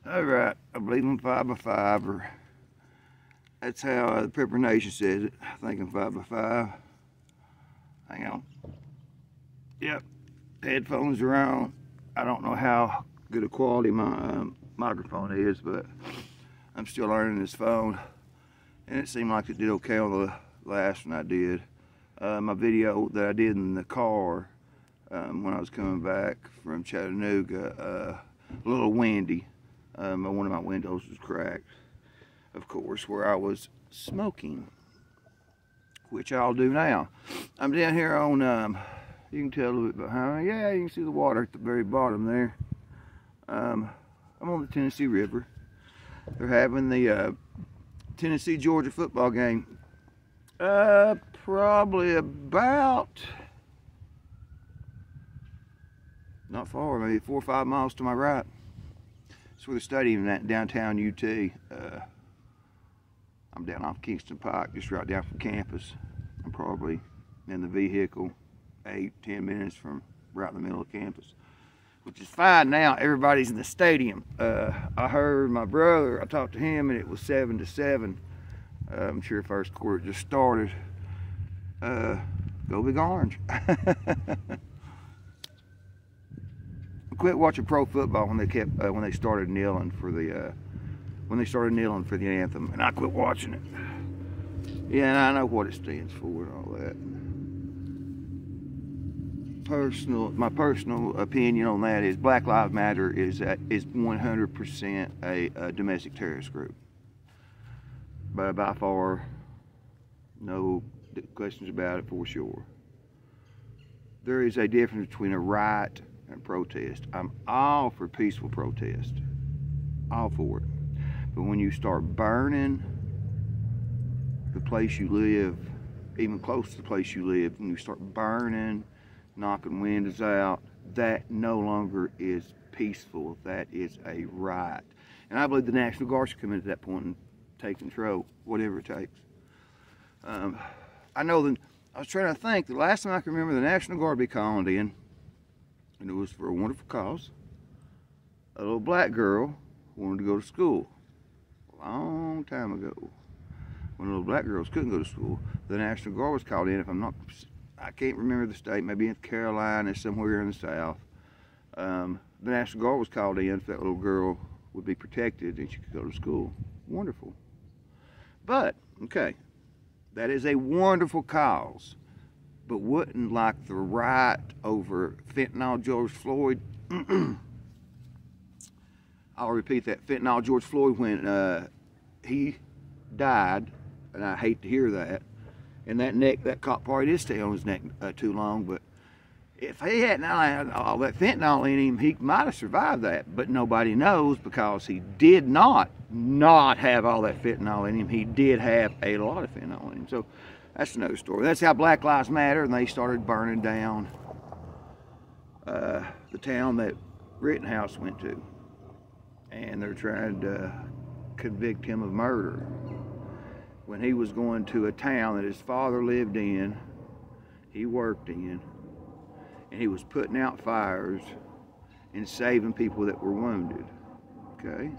Alright, I believe I'm 5x5, or that's how the Prepper Nation says it. I think I'm 5x5. Hang on. Yep, headphones are on. I don't know how good a quality my microphone is, but I'm still learning this phone. And it seemed like it did okay on the last one I did. My video that I did in the car when I was coming back from Chattanooga, a little windy. One of my windows was cracked, of course, where I was smoking, which I'll do now. I'm down here on, you can tell a little bit behind me. Yeah, you can see the water at the very bottom there. I'm on the Tennessee River. They're having the Tennessee-Georgia football game. Probably about, not far, maybe 4 or 5 miles to my right. That's where the stadium at, downtown UT. I'm down off Kingston Pike, just right down from campus. I'm probably in the vehicle 8-10 minutes from right in the middle of campus, which is fine now. Everybody's in the stadium. I heard my brother, I talked to him, and it was 7-7. I'm sure first quarter just started. Go Big Orange. Quit watching pro football when they started kneeling for the anthem, and I quit watching it. Yeah, and I know what it stands for and all that. My personal opinion on that is Black Lives Matter is 100% a domestic terrorist group. But by far, no questions about it for sure. There is a difference between a riot and protest. I'm all for peaceful protest, all for it. But when you start burning the place you live, even close to the place you live, when you start burning, knocking windows out, that no longer is peaceful. That is a riot. And I believe the National Guard should come in at that point and take control, whatever it takes. I know that I was trying to think, the last time I can remember the National Guard be called in, and it was for a wonderful cause. A little black girl wanted to go to school a long time ago. When little black girls couldn't go to school, the National Guard was called in. I can't remember the state, maybe in Carolina, somewhere in the South. The National Guard was called in so that little girl would be protected and she could go to school. Wonderful. But, okay, that is a wonderful cause. But wouldn't like the riot over fentanyl George Floyd. I'll repeat that. Fentanyl George Floyd, when he died, and I hate to hear that, and that cop probably did stay on his neck too long, but if he hadn't had all that fentanyl in him, he might have survived that. But nobody knows, because he did not have all that fentanyl in him. He did have a lot of fentanyl in him. So that's another story. That's how Black Lives Matter, and they started burning down the town that Rittenhouse went to. And they're trying to convict him of murder when he was going to a town that his father lived in, he worked in, and he was putting out fires and saving people that were wounded. Okay,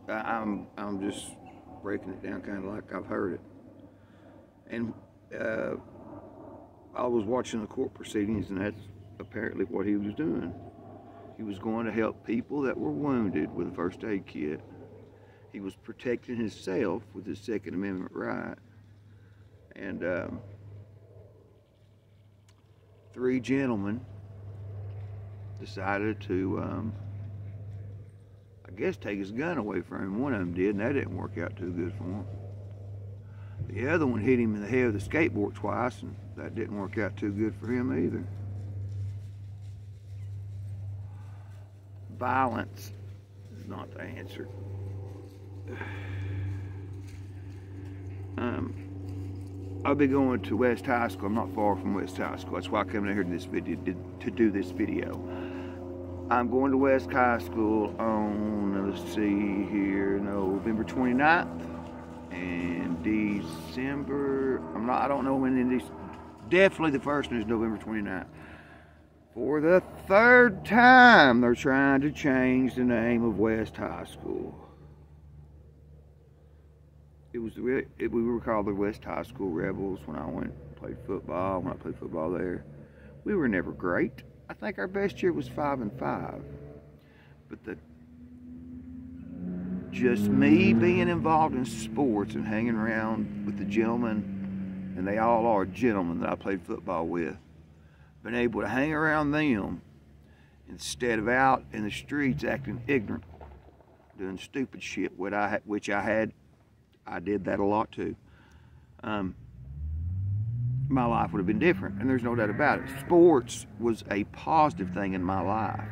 I'm just breaking it down kind of like I've heard it. And I was watching the court proceedings, and that's apparently what he was doing. He was going to help people that were wounded with a first aid kit. He was protecting himself with his Second Amendment right. And 3 gentlemen decided to, I guess, take his gun away from him. One of them did, and that didn't work out too good for him. The other one hit him in the head with a skateboard twice, and that didn't work out too good for him either. Violence is not the answer. I'll be going to West High School. I'm not far from West High School. That's why I come in here to this video, to do this video. I'm going to West High School on, let's see here, November 29th and December, I don't know when it is. Definitely the first one is November 29th. For the third time, they're trying to change the name of West High School. We were called the West High School Rebels when I went and played football. When I played football there, we were never great. I think our best year was 5-5. But just me being involved in sports and hanging around with the gentlemen, and they all are gentlemen that I played football with, been able to hang around them instead of out in the streets acting ignorant, doing stupid shit, which I did that a lot too. My life would have been different, and there's no doubt about it. Sports was a positive thing in my life.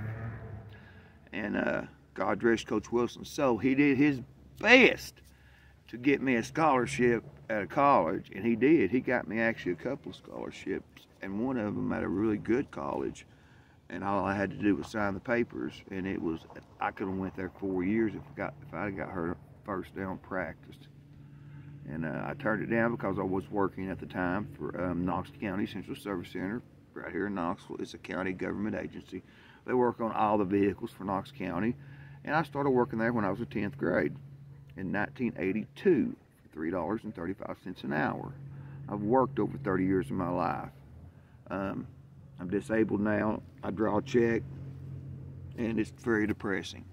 And God rest Coach Wilson. So he did his best to get me a scholarship at a college, and he did. He got me actually a couple of scholarships, and one of them at a really good college. And all I had to do was sign the papers, and I could have went there 4 years if I had got hurt first down practice. And I turned it down because I was working at the time for Knox County Central Service Center right here in Knoxville. It's a county government agency. They work on all the vehicles for Knox County. And I started working there when I was in 10th grade in 1982 for $3.35 an hour. I've worked over 30 years of my life. I'm disabled now. I draw a check, and it's very depressing.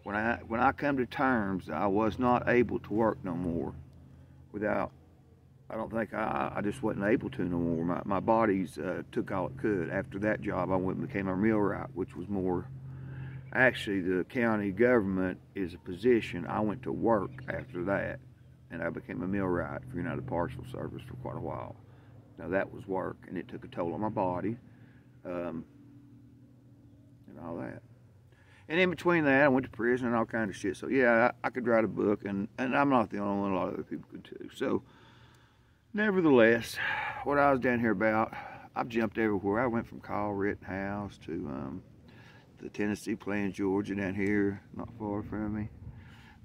When I come to terms, I was not able to work no more. I don't think I just wasn't able to no more. My body's took all it could. After that job, I went and became a millwright, which was more. Actually, the county government is a position. I went to work after that, and I became a millwright for United Parcel Service for quite a while. Now that was work, and it took a toll on my body, and all that. And in between that, I went to prison and all kinds of shit. So yeah, I could write a book, and I'm not the only one. A lot of other people could too. So, nevertheless, what I was down here about, I've jumped everywhere. I went from Kyle Rittenhouse to the Tennessee playing Georgia down here, not far from me.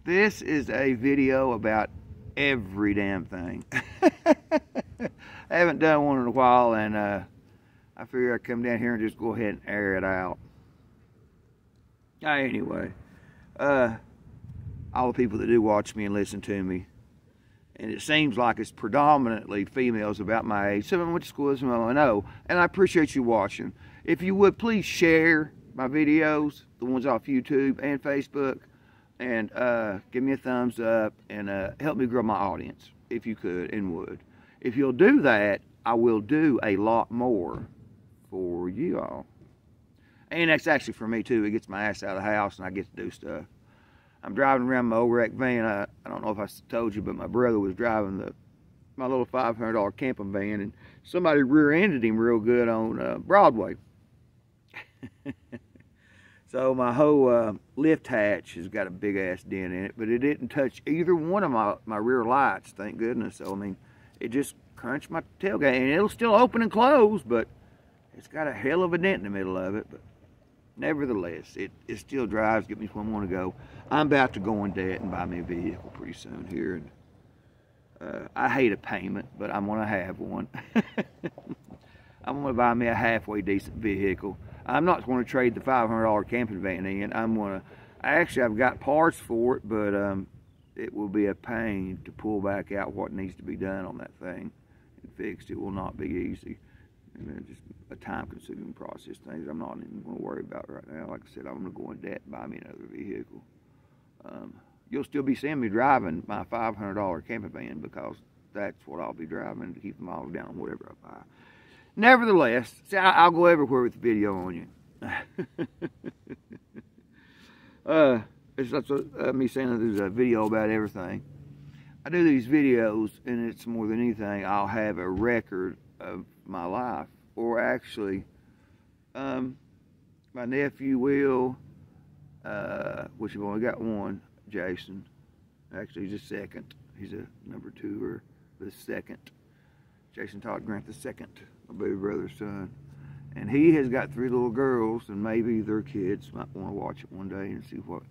This is a video about every damn thing. I haven't done one in a while, and I figure I'd come down here and just go ahead and air it out. Anyway, all the people that do watch me and listen to me, and it seems like it's predominantly females about my age. Some of them went to school, some of them I know, and I appreciate you watching. If you would, please share my videos, the ones off YouTube and Facebook, and give me a thumbs up, and help me grow my audience, if you could and would. If you'll do that, I will do a lot more for you all. And that's actually for me too. It gets my ass out of the house and I get to do stuff. I'm driving around my old wreck van. I don't know if I told you, but my brother was driving my little $500 camping van, and somebody rear-ended him real good on Broadway. So my whole lift hatch has got a big ass dent in it, but it didn't touch either one of my rear lights, thank goodness. So I mean, it just crunched my tailgate, and it'll still open and close, but it's got a hell of a dent in the middle of it. But nevertheless, it still drives, get me where I want to go. I'm about to go in debt and buy me a vehicle pretty soon here. And I hate a payment, but I'm going to have one. I'm going to buy me a halfway decent vehicle. I'm not going to trade the $500 camping van in. Actually, I've got parts for it, but it will be a pain to pull back out what needs to be done on that thing and fixed. It will not be easy. And just a time-consuming process, things I'm not even going to worry about right now. Like I said, I'm going to go in debt and buy me another vehicle. You'll still be seeing me driving my $500 camping van, because that's what I'll be driving to keep the miles down on whatever I buy. Nevertheless, see, I'll go everywhere with the video on you. It's not me saying that there's a video about everything. I do these videos, and it's more than anything, I'll have a record of my life. Or actually, my nephew Will, which I've only got one, Jason. Actually, he's a second. He's a number 2 or the second. Jason Todd Grant the second, my baby brother's son. And he has got 3 little girls, and maybe their kids might want to watch it one day and see what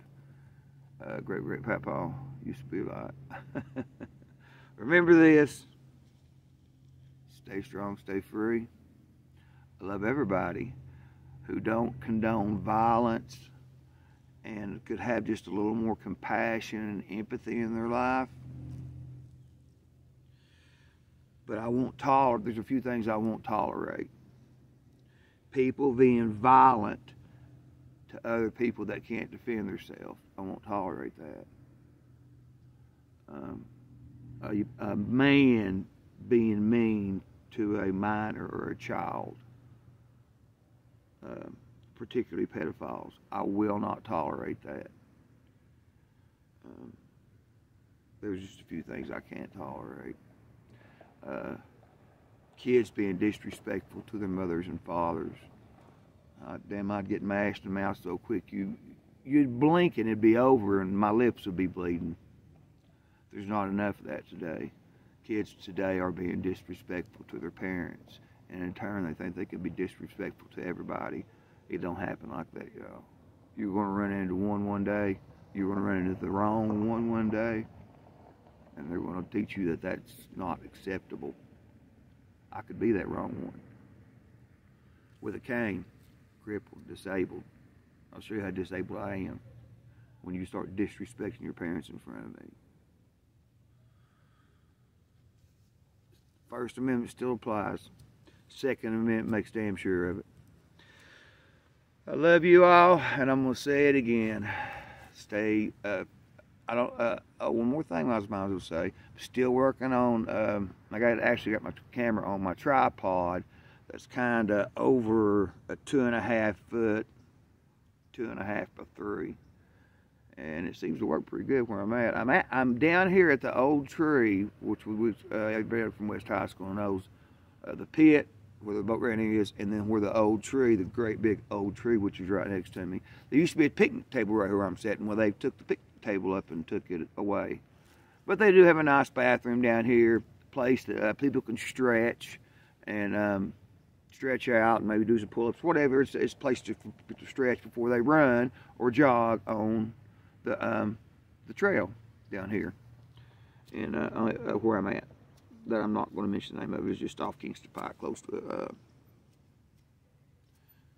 great Papa used to be like. Remember this: stay strong, stay free. I love everybody who don't condone violence and could have just a little more compassion and empathy in their life. But I won't tolerate, there's a few things I won't tolerate. People being violent to other people that can't defend themselves. I won't tolerate that. A man being mean to a minor or a child, particularly pedophiles. I will not tolerate that. There's just a few things I can't tolerate. Kids being disrespectful to their mothers and fathers. Damn, I'd get mashed in the mouth so quick you'd blink and it'd be over and my lips would be bleeding. There's not enough of that today. Kids today are being disrespectful to their parents, and in turn they think they can be disrespectful to everybody. It don't happen like that, y'all. You're going to run into one day. You're going to run into the wrong one day, and they're going to teach you that that's not acceptable. I could be that wrong one. With a cane, crippled, disabled. I'll show you how disabled I am when you start disrespecting your parents in front of me. First Amendment still applies. Second Amendment makes damn sure of it. I love you all, and I'm gonna say it again. Stay. One more thing I was about to say. Still working on. Actually got my camera on my tripod. That's kind of over a 2.5 foot, 2.5 by 3, and it seems to work pretty good where I'm at. I'm down here at the old tree, which was everybody from West High School knows the pit where the boat landing is, and then where the old tree, the great big old tree, which is right next to me. There used to be a picnic table right here where I'm sitting. Well, they took the picnic table up and took it away, but they do have a nice bathroom down here, place that people can stretch and stretch out and maybe do some pull-ups, whatever. It's a place to stretch before they run or jog on the trail down here, and where I'm at. That I'm not going to mention the name of it. It's just off Kingston Pike, close to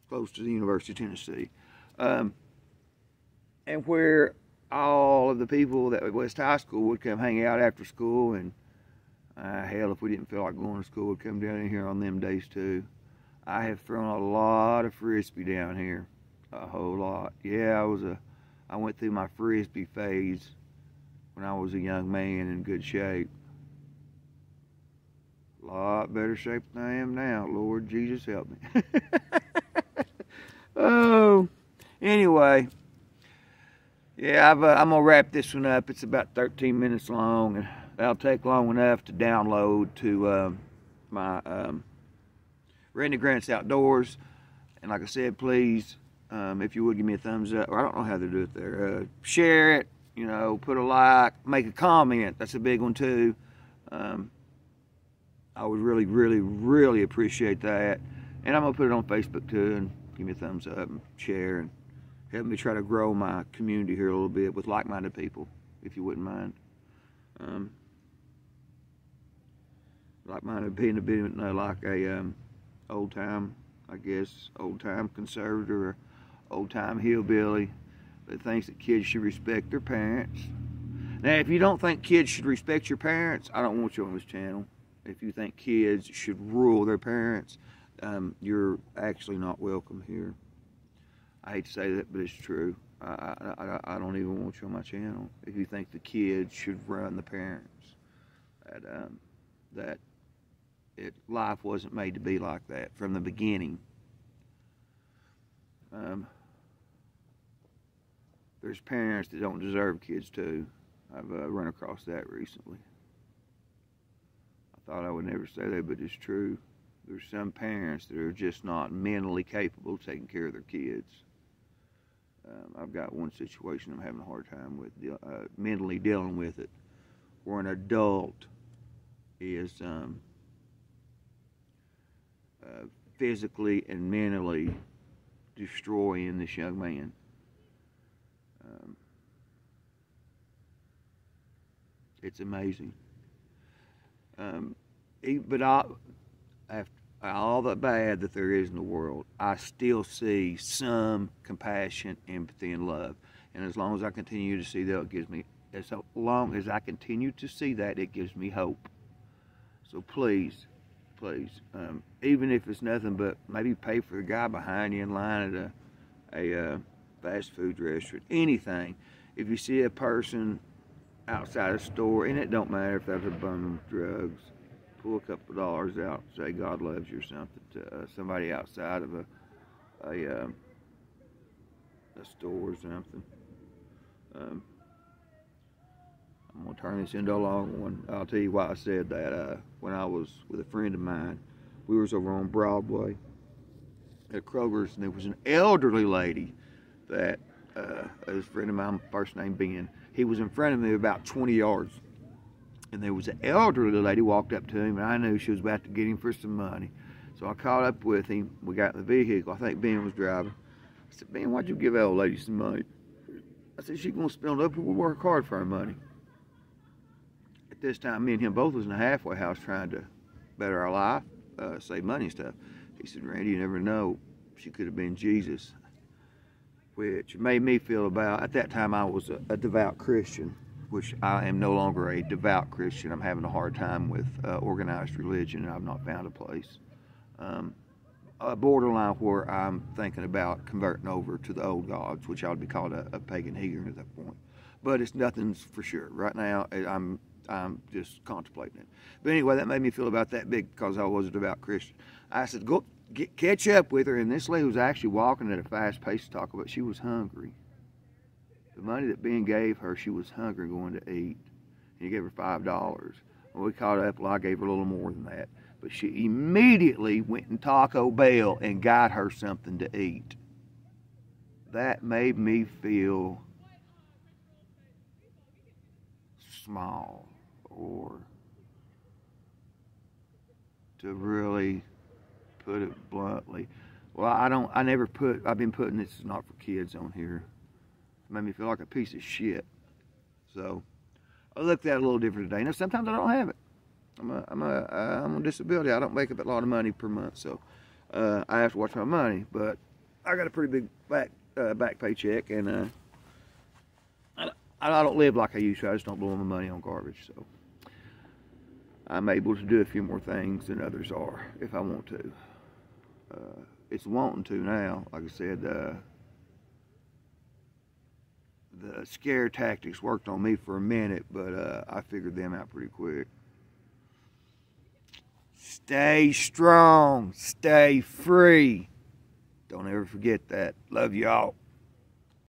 the University of Tennessee, and where all of the people that at West High School would come hang out after school, and hell, if we didn't feel like going to school, we'd come down in here on them days too. I have thrown a lot of frisbee down here, a whole lot. Yeah, I went through my frisbee phase when I was a young man in good shape. A lot better shape than I am now. Lord Jesus help me. Oh, anyway. Yeah, I'm going to wrap this one up. It's about 13 minutes long, and that'll take long enough to download to my Randy Grant's Outdoors. And like I said, please, if you would give me a thumbs up, or I don't know how to do it there. Share it, put a like, make a comment. That's a big one too. I would really, really, really appreciate that. And I'm going to put it on Facebook too, and give me a thumbs up and share, and help me try to grow my community here a little bit with like-minded people, if you wouldn't mind. Like-minded being a bit like a old-time, I guess, old-time conservative or old-time hillbilly that thinks that kids should respect their parents. Now, if you don't think kids should respect your parents, I don't want you on this channel. If you think kids should rule their parents, you're actually not welcome here. I hate to say that, but it's true. I don't even want you on my channel if you think the kids should run the parents. Life wasn't made to be like that from the beginning. There's parents that don't deserve kids too. I've run across that recently. I thought I would never say that, but it's true. There's some parents that are just not mentally capable of taking care of their kids. I've got one situation I'm having a hard time with, mentally dealing with it, where an adult is physically and mentally destroying this young man. It's amazing. But all the bad that there is in the world, I still see some compassion, empathy, and love. And as long as I continue to see that, it gives me, as long as I continue to see that, it gives me hope. So please, even if it's nothing but maybe pay for the guy behind you in line at a fast food restaurant, anything. If you see a person outside a store, and it don't matter if that's a bundle of drugs, pull a couple of dollars out, say God loves you or something to somebody outside of a store or something. I'm gonna turn this into a long one. I'll tell you why I said that. When I was with a friend of mine, we was over on Broadway at Kroger's, and there was an elderly lady that a friend of mine, first name Ben. He was in front of me about 20 yards. And there was an elderly lady walked up to him, and I knew she was about to get him for some money. So I caught up with him. We got in the vehicle. I think Ben was driving. I said, Ben, why'd you give that old lady some money? I said, she's going to spend it up. We'll work hard for her money. At this time, me and him both was in a halfway house trying to better our life, save money and stuff. He said, Randy, you never know. She could have been Jesus. Which made me feel about, at that time I was a devout Christian, which I am no longer a devout Christian. I'm having a hard time with organized religion, and I've not found a place. A borderline where I'm thinking about converting over to the old gods, which I would be called a pagan heathen at that point. But it's nothing's for sure. Right now, I'm just contemplating it. But anyway, that made me feel about that big because I was a devout Christian. I said, go catch up with her, and this lady was actually walking at a fast pace to talk about. She was hungry. The money that Ben gave her, she was hungry going to eat. And he gave her $5. When we caught up, well, I gave her a little more than that. But she immediately went in Taco Bell and got her something to eat. That made me feel small, or to really put it bluntly. Well, I've been putting this is not for kids on here. It made me feel like a piece of shit. So I looked at it a little different today. Now sometimes I don't have it. I'm on disability. I don't make up a lot of money per month, so I have to watch my money. But I got a pretty big back paycheck, and I don't live like I used to. I just don't blow my money on garbage. So I'm able to do a few more things than others are if I want to. It's wanting to now. Like I said, the scare tactics worked on me for a minute, but I figured them out pretty quick. Stay strong. Stay free. Don't ever forget that. Love y'all.